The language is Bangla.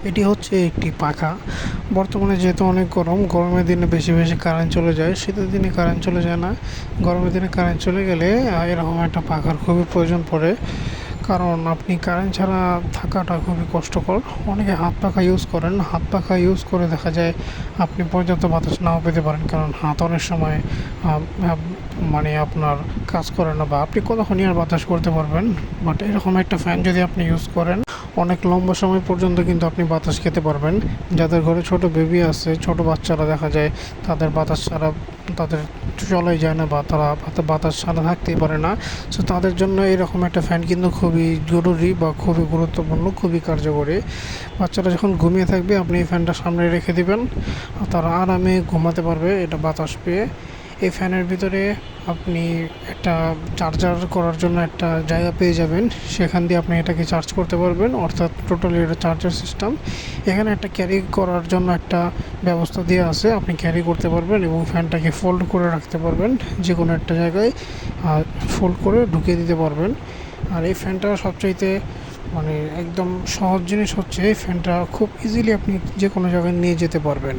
এটি হচ্ছে একটি পাখা। বর্তমানে যেহেতু অনেক গরম, গরমের দিনে বেশি বেশি কারেন্ট চলে যায়, শীতের দিনে কারেন্ট চলে যায় না। গরমের দিনে কারেন্ট চলে গেলে এরকম একটা পাখার খুবই প্রয়োজন পড়ে। কারণ আপনি কারেন্ট ছাড়া থাকাটা খুবই কষ্টকর। অনেকে হাত পাখা ইউজ করেন, হাত পাখা ইউজ করে দেখা যায় আপনি পর্যাপ্ত বাতাস নাও পেতে পারেন, কারণ হাত অনেক সময় মানে আপনার কাজ করে না, বা আপনি কতক্ষণই আর বাতাস করতে পারবেন। বাট এরকম একটা ফ্যান যদি আপনি ইউজ করেন, অনেক লম্বা সময় পর্যন্ত কিন্তু আপনি বাতাস খেতে পারবেন। যাদের ঘরে ছোট বেবি আছে, ছোট বাচ্চারা দেখা যায় তাদের বাতাস ছাড়া তাদের চলাই যায় না, বা তারা বাতাস ছাড়া থাকতেই পারে না। সো তাদের জন্য এরকম একটা ফ্যান কিন্তু খুবই জরুরি বা খুবই গুরুত্বপূর্ণ, খুবই কার্যকরী। বাচ্চারা যখন ঘুমিয়ে থাকবে আপনি এই ফ্যানটা সামনে রেখে দিবেন, তারা আরামে ঘুমাতে পারবে এটা বাতাস পেয়ে। এই ফ্যানের ভিতরে আপনি একটা চার্জার করার জন্য একটা জায়গা পেয়ে যাবেন, সেখান দিয়ে আপনি এটাকে চার্জ করতে পারবেন, অর্থাৎ টোটালি এটা চার্জার সিস্টেম। এখানে একটা ক্যারি করার জন্য একটা ব্যবস্থা দেওয়া আছে, আপনি ক্যারি করতে পারবেন এবং ফ্যানটাকে ফোল্ড করে রাখতে পারবেন, যে কোনো একটা জায়গায় ফোল্ড করে ঢুকিয়ে দিতে পারবেন। আর এই ফ্যানটা সবচাইতে মানে একদম সহজ জিনিস হচ্ছে, এই ফ্যানটা খুব ইজিলি আপনি যে কোনো জায়গায় নিয়ে যেতে পারবেন।